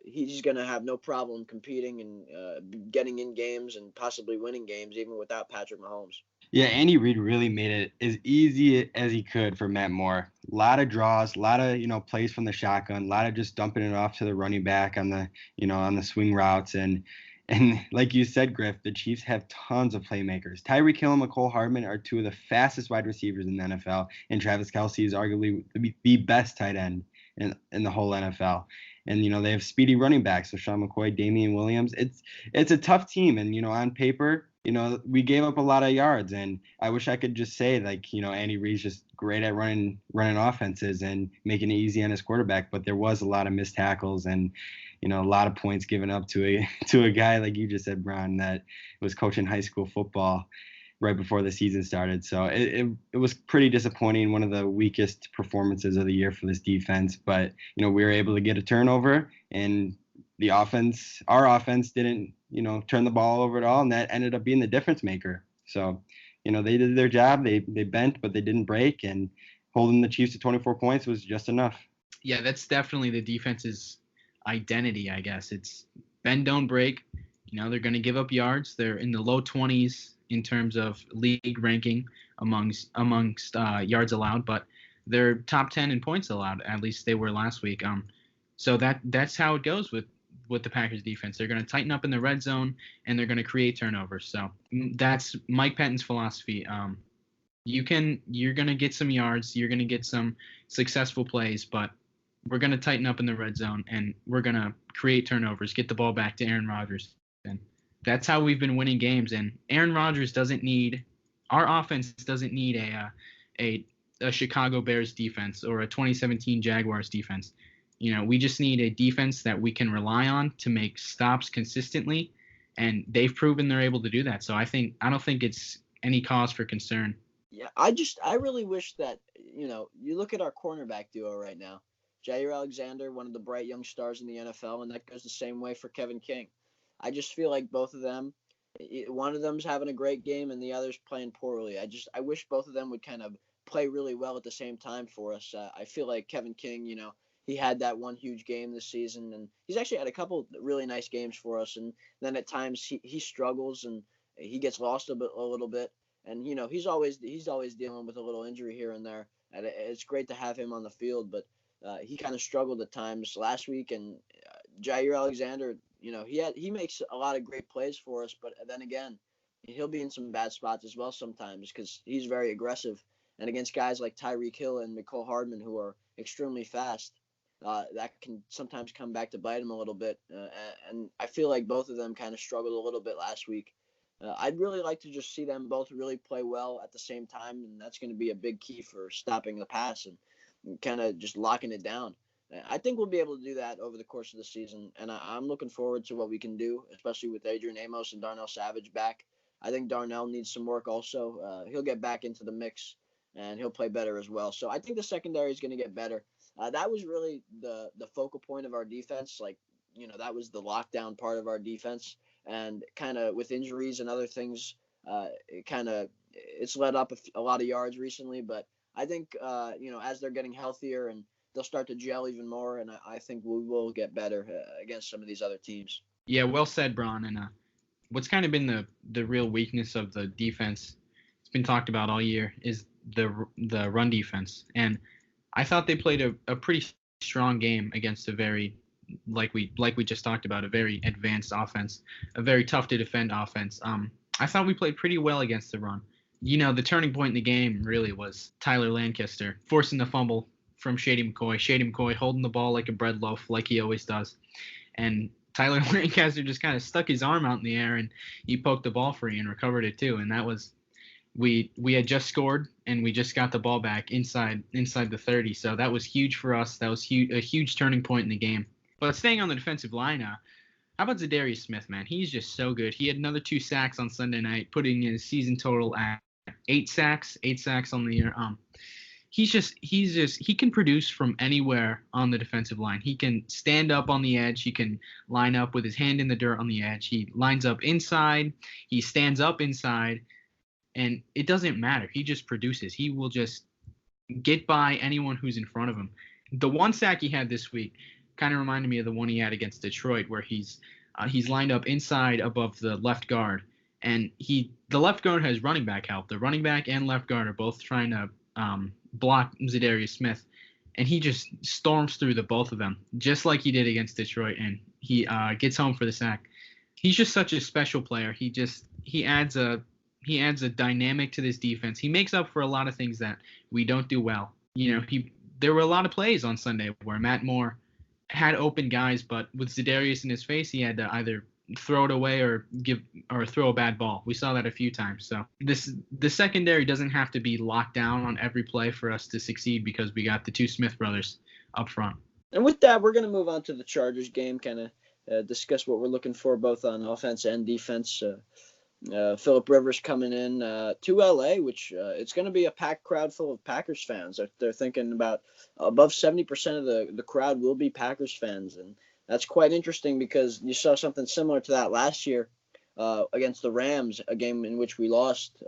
he's going to have no problem competing and getting in games and possibly winning games even without Patrick Mahomes. Yeah, Andy Reid really made it as easy as he could for Matt Moore. A lot of draws, a lot of plays from the shotgun, a lot of just dumping it off to the running back on the swing routes. And like you said, Griff, the Chiefs have tons of playmakers. Tyreek Hill and McCole Hardman are two of the fastest wide receivers in the NFL, and Travis Kelce is arguably the best tight end in the whole NFL. And they have speedy running backs, so Sean McCoy, Damian Williams. It's a tough team, and on paper, we gave up a lot of yards, and I wish I could just say Andy Reid's just great at running offenses and making it easy on his quarterback, but there was a lot of missed tackles and a lot of points given up to a guy like you just said, Bron, that was coaching high school football right before the season started. So it was pretty disappointing, one of the weakest performances of the year for this defense. But we were able to get a turnover, and our offense didn't turn the ball over at all, and that ended up being the difference maker. So they did their job. They bent, but they didn't break, and holding the Chiefs to 24 points was just enough. Yeah, that's definitely the defense's identity, I guess. It's bend, don't break. They're going to give up yards. They're in the low 20s in terms of league ranking amongst yards allowed, but they're top 10 in points allowed. At least they were last week. So that's how it goes with the Packers defense. They're going to tighten up in the red zone, and they're going to create turnovers. So that's Mike Pettine's philosophy. You're going to get some yards. You're going to get some successful plays, but we're going to tighten up in the red zone, and we're going to create turnovers, get the ball back to Aaron Rodgers. And that's how we've been winning games. And Aaron Rodgers our offense doesn't need a Chicago Bears defense or a 2017 Jaguars defense. We just need a defense that we can rely on to make stops consistently, and they've proven they're able to do that. So I don't think it's any cause for concern. Yeah, I really wish that, you look at our cornerback duo right now. Jair Alexander, one of the bright young stars in the NFL, and that goes the same way for Kevin King. I just feel like both of them, one of them's having a great game and the other's playing poorly. I wish both of them would kind of play really well at the same time for us. I feel like Kevin King, he had that one huge game this season, and he's actually had a couple really nice games for us. And then at times he struggles and he gets lost a little bit. and he's always dealing with a little injury here and there, and it's great to have him on the field, but he kind of struggled at times last week, and Jair Alexander, he makes a lot of great plays for us, but then again, he'll be in some bad spots as well sometimes because he's very aggressive, and against guys like Tyreek Hill and Mecole Hardman who are extremely fast, that can sometimes come back to bite him a little bit. And I feel like both of them kind of struggled a little bit last week. I'd really like to just see them both really play well at the same time, and that's going to be a big key for stopping the pass and kind of just locking it down. I think we'll be able to do that over the course of the season, and I'm looking forward to what we can do, especially with Adrian Amos and Darnell Savage back. I think Darnell needs some work also. He'll get back into the mix, and he'll play better as well. So I think the secondary is going to get better. That was really the focal point of our defense. Like, that was the lockdown part of our defense. And kind of with injuries and other things, it's let up a lot of yards recently. But I think, as they're getting healthier and they'll start to gel even more, and I think we will get better against some of these other teams. Yeah, well said, Bron. And what's kind of been the real weakness of the defense, it's been talked about all year, is the run defense. And I thought they played a pretty strong game against a very, like we just talked about, a very advanced offense, a very tough to defend offense. I thought we played pretty well against the run. The turning point in the game really was Tyler Lancaster forcing the fumble from Shady McCoy. Shady McCoy holding the ball like a bread loaf, like he always does. And Tyler Lancaster just kind of stuck his arm out in the air and he poked the ball free and recovered it too. And that was, we had just scored and we just got the ball back inside the 30. So that was huge for us. That was a huge turning point in the game. But staying on the defensive line, how about Zadarius Smith, man? He's just so good. He had another 2 sacks on Sunday night, putting his season total at 8 sacks on the year. He can produce from anywhere on the defensive line. He can stand up on the edge. He can line up with his hand in the dirt on the edge. He lines up inside. He stands up inside. And it doesn't matter. He just produces. He will just get by anyone who's in front of him. The 1 sack he had this week kind of reminded me of the one he had against Detroit, where he's lined up inside above the left guard. And the left guard has running back help. The running back and left guard are both trying to block Zadarius Smith, and he just storms through the both of them, just like he did against Detroit, and he gets home for the sack. He's just such a special player. He adds a dynamic to this defense. He makes up for a lot of things that we don't do well. There were a lot of plays on Sunday where Matt Moore had open guys, but with Zadarius in his face, he had to either throw it away or throw a bad ball. We saw that a few times. So the secondary doesn't have to be locked down on every play for us to succeed because we got the 2 Smith brothers up front. And with that, we're going to move on to the Chargers game, kind of discuss what we're looking for both on offense and defense. Phillip Rivers coming in to LA, which it's going to be a packed crowd full of Packers fans. They're thinking about above 70% of the crowd will be Packers fans, and that's quite interesting because you saw something similar to that last year against the Rams, a game in which we lost.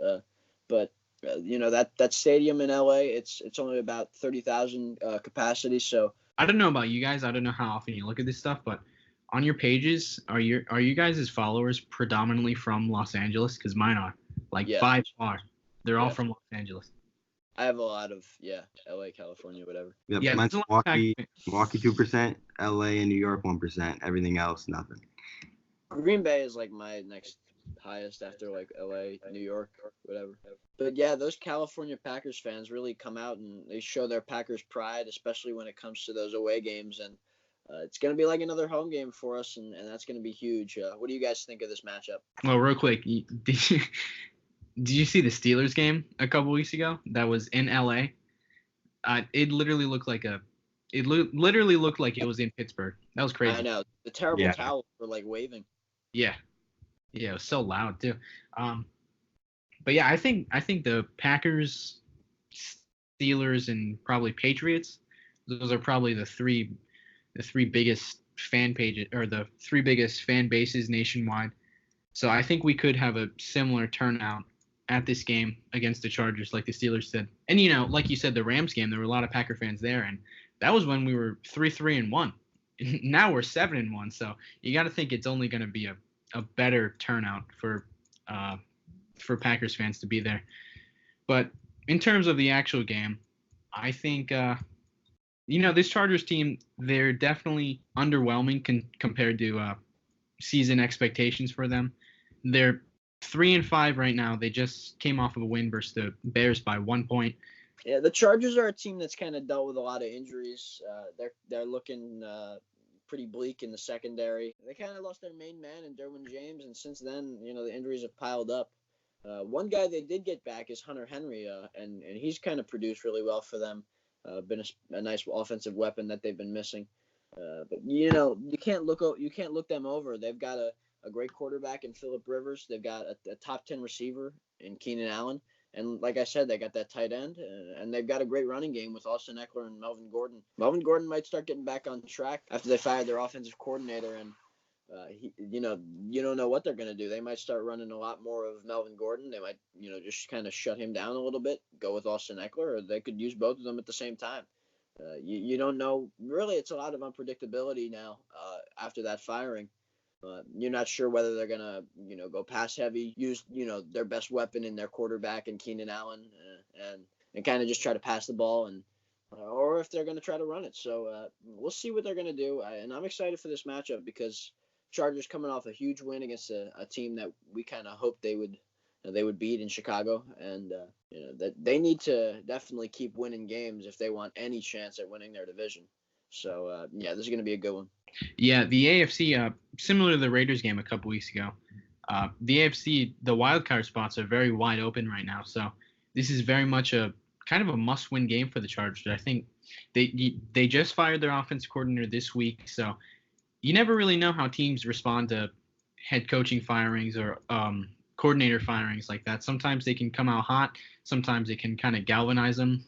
But that stadium in LA, it's only about 30,000 capacity. So I don't know about you guys. I don't know how often you look at this stuff, but on your pages, are you guys' followers predominantly from Los Angeles? Because mine are. Yeah. 5 are. They're all from Los Angeles. I have a lot of, LA, California, whatever. Yep, Yeah, mine's Milwaukee 2%, LA and New York 1%. Everything else, nothing. Green Bay is like my next highest after like LA, New York, whatever. But yeah, those California Packers fans really come out and they show their Packers pride, especially when it comes to those away games. And it's going to be like another home game for us, and that's going to be huge. What do you guys think of this matchup? Well, real quick, did you see the Steelers game a couple weeks ago? That was in LA. It literally looked like it was in Pittsburgh. That was crazy. I know, the terrible towels were like waving. Yeah, it was so loud too. But yeah, I think the Packers, Steelers, and probably Patriots. Those are probably the three biggest fan pages or the 3 biggest fan bases nationwide. So I think we could have a similar turnout at this game against the Chargers like the Steelers did. And like you said, the Rams game, there were a lot of Packer fans there, and that was when we were 3-3-1. Now we're 7-1. So you got to think it's only going to be a better turnout for for Packers fans to be there. But in terms of the actual game, I think this Chargers team, they're definitely underwhelming compared to season expectations for them. They're 3-5 right now. They just came off of a win versus the Bears by 1 point. Yeah, the Chargers are a team that's kind of dealt with a lot of injuries. They're looking pretty bleak in the secondary. They kind of lost their main man in Derwin James, and since then, the injuries have piled up. One guy they did get back is Hunter Henry, and he's kind of produced really well for them. Been a nice offensive weapon that they've been missing. But you can't look them over. They've got a great quarterback in Phillip Rivers. They've got a top 10 receiver in Keenan Allen. And like I said, they got that tight end, and they've got a great running game with Austin Eckler and Melvin Gordon. Melvin Gordon might start getting back on track after they fired their offensive coordinator, and you don't know what they're going to do. They might start running a lot more of Melvin Gordon. They might, just kind of shut him down a little bit, go with Austin Eckler, or they could use both of them at the same time. You don't know. Really, it's a lot of unpredictability now after that firing. You're not sure whether they're gonna, go pass heavy, use, their best weapon in their quarterback and Keenan Allen, and kind of just try to pass the ball, and or if they're gonna try to run it. So we'll see what they're gonna do, and I'm excited for this matchup because Chargers coming off a huge win against a team that we kind of hoped they would beat in Chicago, and that they need to definitely keep winning games if they want any chance at winning their division. So this is gonna be a good one. Yeah, the AFC, similar to the Raiders game a couple weeks ago, the AFC, the wild card spots are very wide open right now. So this is very much a kind of a must-win game for the Chargers. I think they just fired their offensive coordinator this week, so you never really know how teams respond to head coaching firings or coordinator firings like that. Sometimes they can come out hot. Sometimes they can kind of galvanize them,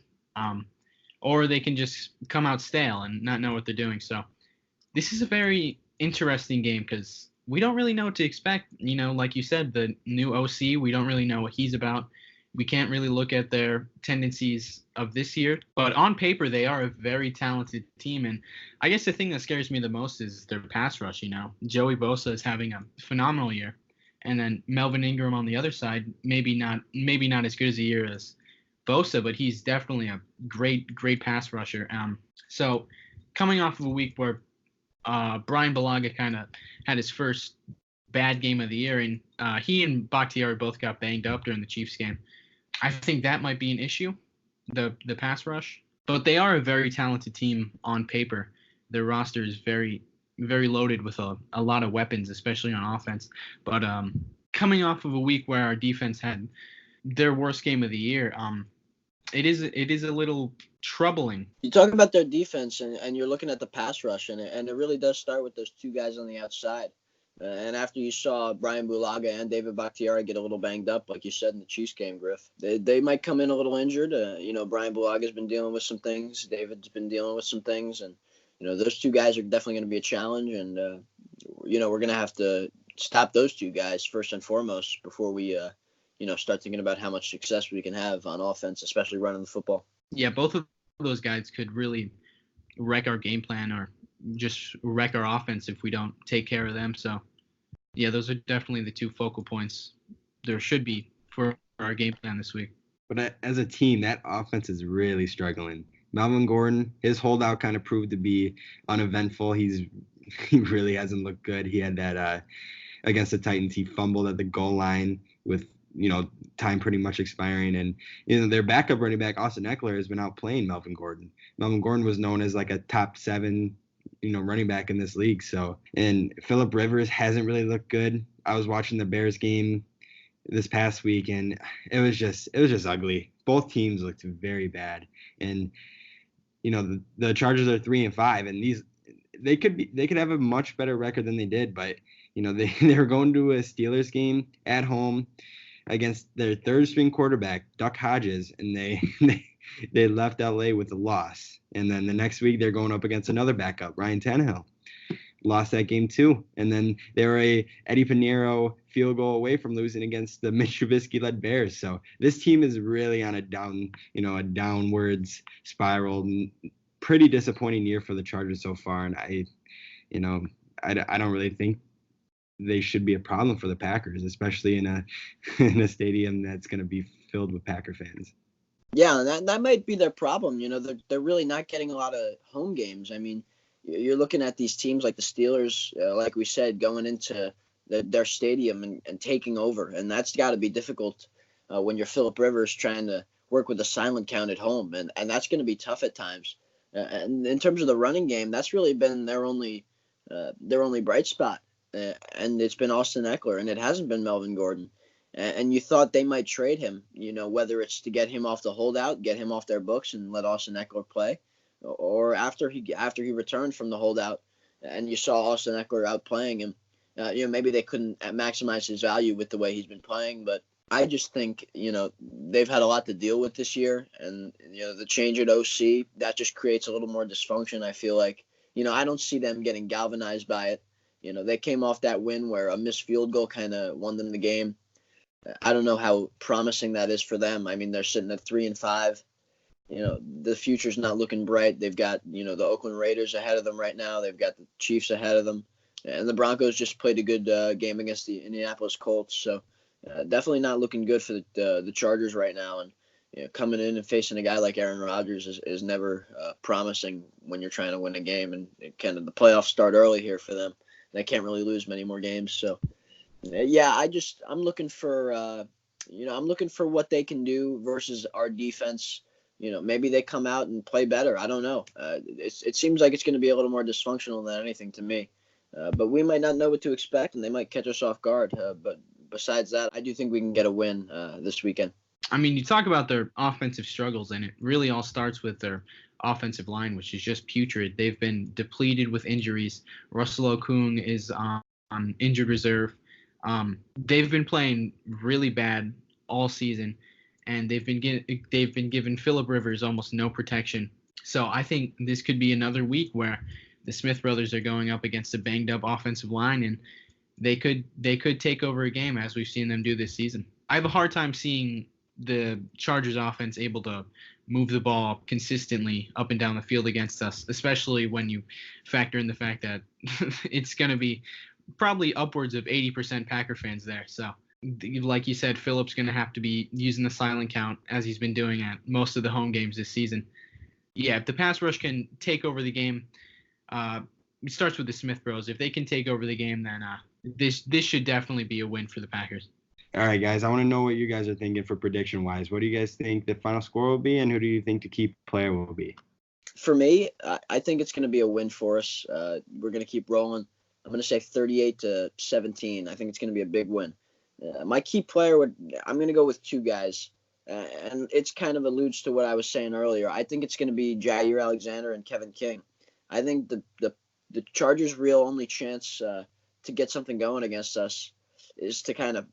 or they can just come out stale and not know what they're doing. So this is a very interesting game because we don't really know what to expect. Like you said, the new OC, we don't really know what he's about. We can't really look at their tendencies of this year. But on paper, they are a very talented team. And I guess the thing that scares me the most is their pass rush. Joey Bosa is having a phenomenal year. And then Melvin Ingram on the other side, maybe not as good as a year as Bosa, but he's definitely a great pass rusher. So coming off of a week where Brian Bulaga kind of had his first bad game of the year, and he and Bakhtiari both got banged up during the Chiefs game. I think that might be an issue, the pass rush. But they are a very talented team on paper. Their roster is very, very loaded with a lot of weapons, especially on offense. But coming off of a week where our defense had their worst game of the year, it is a little troubling. You talk about their defense, and you're looking at the pass rush, and it really does start with those two guys on the outside. And after you saw Brian Bulaga and David Bakhtiari get a little banged up, like you said in the Chiefs game, Griff, they might come in a little injured. Brian Bulaga's been dealing with some things. David's been dealing with some things. And, those two guys are definitely going to be a challenge. And, we're going to have to stop those two guys first and foremost before we, start thinking about how much success we can have on offense, especially running the football. Yeah, both of those guys could really wreck our game plan or just wreck our offense if we don't take care of them. So, yeah, those are definitely the two focal points there should be for our game plan this week. But as a team, that offense is really struggling. Melvin Gordon, his holdout kind of proved to be uneventful. He really hasn't looked good. He had that against the Titans. He fumbled at the goal line with time pretty much expiring. And, their backup running back, Austin Eckler, has been out playing Melvin Gordon. Melvin Gordon was known as like a top 7, running back in this league. So, and Phillip Rivers hasn't really looked good. I was watching the Bears game this past week, and it was just ugly. Both teams looked very bad. And, the Chargers are 3-5, and they could have a much better record than they did, but, they were going to a Steelers game at home against their third string quarterback, Duck Hodges, and they left LA with a loss. And then the next week they're going up against another backup, Ryan Tannehill. Lost that game too. And then they were a Eddie Pinheiro field goal away from losing against the Mitch Trubisky-led Bears. So this team is really on a downwards spiral. Pretty disappointing year for the Chargers so far. And I don't really think they should be a problem for the Packers, especially in a in a stadium that's going to be filled with Packer fans. Yeah, and that might be their problem. They're really not getting a lot of home games. I mean, you're looking at these teams like the Steelers, like we said, going into their stadium and taking over, and that's got to be difficult when you're Phillip Rivers trying to work with a silent count at home, and that's going to be tough at times. And in terms of the running game, that's really been their only bright spot, and it's been Austin Eckler, and it hasn't been Melvin Gordon. And you thought they might trade him, whether it's to get him off the holdout, get him off their books, and let Austin Eckler play, or after he returned from the holdout, and you saw Austin Eckler out playing him. Maybe they couldn't maximize his value with the way he's been playing, but I just think they've had a lot to deal with this year, and the change at OC that just creates a little more dysfunction. I feel like I don't see them getting galvanized by it. They came off that win where a missed field goal kind of won them the game. I don't know how promising that is for them. I mean, they're sitting at 3-5. The future's not looking bright. They've got, the Oakland Raiders ahead of them right now. They've got the Chiefs ahead of them. And the Broncos just played a good game against the Indianapolis Colts. So definitely not looking good for the Chargers right now. And coming in and facing a guy like Aaron Rodgers is never promising when you're trying to win a game. And kind of the playoffs start early here for them. They can't really lose many more games. So yeah, I'm looking for I'm looking for what they can do versus our defense. Maybe they come out and play better. I don't know. It seems like it's going to be a little more dysfunctional than anything to me. But we might not know what to expect, and they might catch us off guard. But besides that, I do think we can get a win this weekend. I mean, you talk about their offensive struggles, and it really all starts with their offensive line, which is just putrid. They've been depleted with injuries. Russell Okung is on injured reserve. They've been playing really bad all season, and they've been given Phillip Rivers almost no protection. So I think this could be another week where the Smith brothers are going up against a banged up offensive line, and they could take over a game as we've seen them do this season. I have a hard time seeing the Chargers offense able to move the ball consistently up and down the field against us, especially when you factor in the fact that it's going to be probably upwards of 80% Packer fans there. So like you said, Phillip's going to have to be using the silent count as he's been doing at most of the home games this season. Yeah, if the pass rush can take over the game, it starts with the Smith Bros. If they can take over the game, then this should definitely be a win for the Packers. All right, guys, I want to know what you guys are thinking for prediction-wise. What do you guys think the final score will be, and who do you think the key player will be? For me, I think it's going to be a win for us. We're going to keep rolling. I'm going to say 38-17. I think it's going to be a big win. My key player I'm going to go with two guys, and it's kind of alludes to what I was saying earlier. I think it's going to be Jair Alexander and Kevin King. I think the Chargers' real only chance to get something going against us is to kind of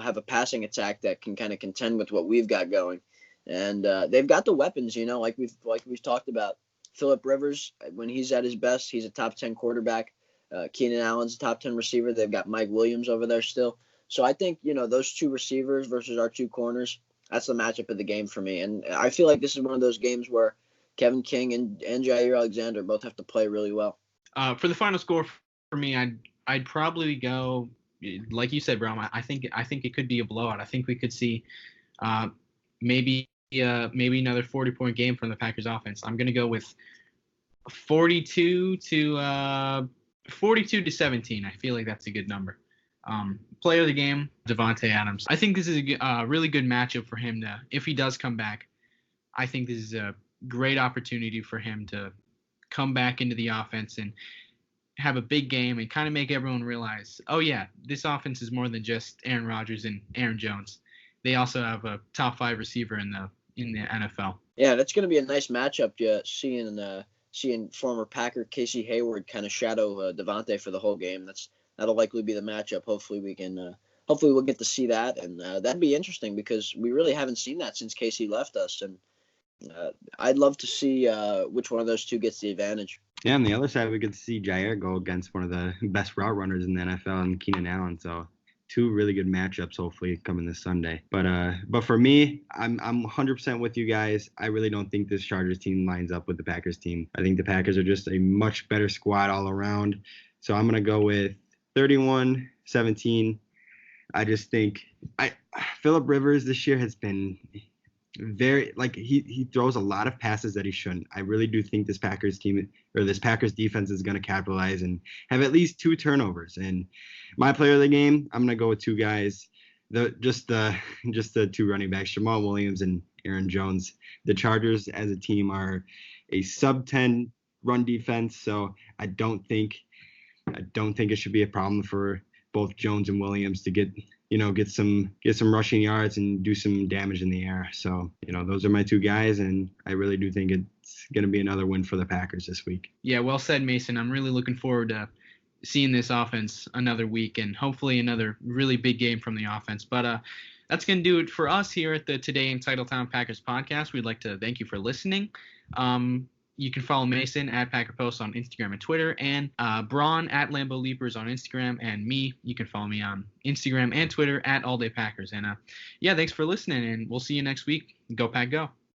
have a passing attack that can kind of contend with what we've got going, and they've got the weapons. Like we've talked about. Phillip Rivers, when he's at his best, he's a top 10 quarterback. Keenan Allen's a top 10 receiver. They've got Mike Williams over there still. So I think, those two receivers versus our two corners, that's the matchup of the game for me. And I feel like this is one of those games where Kevin King and Jair Alexander both have to play really well. For the final score for me, I'd probably go, like you said, Bron. I think it could be a blowout. I think we could see maybe another 40-point game from the Packers offense. I'm going to go with 42 to 17. I feel like that's a good number. Player of the game, Davante Adams. I think this is a really good matchup for him if he does come back. I think this is a great opportunity for him to come back into the offense and have a big game and kind of make everyone realize, oh yeah, this offense is more than just Aaron Rodgers and Aaron Jones. They also have a top 5 receiver in the NFL. Yeah, that's going to be a nice matchup. Seeing former Packer Casey Hayward kind of shadow Davante for the whole game. That'll likely be the matchup. Hopefully we'll get to see that, and that'd be interesting because we really haven't seen that since Casey left us, and I'd love to see which one of those two gets the advantage. Yeah, on the other side, we could see Jair go against one of the best route runners in the NFL, and Keenan Allen. So two really good matchups, hopefully, coming this Sunday. But for me, I'm 100% with you guys. I really don't think this Chargers team lines up with the Packers team. I think the Packers are just a much better squad all around. So I'm going to go with 31-17 17. I just think Phillip Rivers this year has been very, like, he throws a lot of passes that he shouldn't. I really do think this Packers defense is going to capitalize and have at least 2 turnovers. And my player of the game, I'm going to go with 2 guys. Just the 2 running backs, Jamal Williams and Aaron Jones. The Chargers as a team are a sub-10 run defense, so I don't think it should be a problem for both Jones and Williams to get some rushing yards and do some damage in the air. So, those are my 2 guys, and I really do think it's going to be another win for the Packers this week. Yeah, well said, Mason. I'm really looking forward to seeing this offense another week and hopefully another really big game from the offense. But that's going to do it for us here at the Today in Titletown Packers podcast. We'd like to thank you for listening. You can follow Mason at Packer Post on Instagram and Twitter, and Bron at Lambo Leapers on Instagram, and me, you can follow me on Instagram and Twitter at All Day Packers. And thanks for listening, and we'll see you next week. Go Pack Go.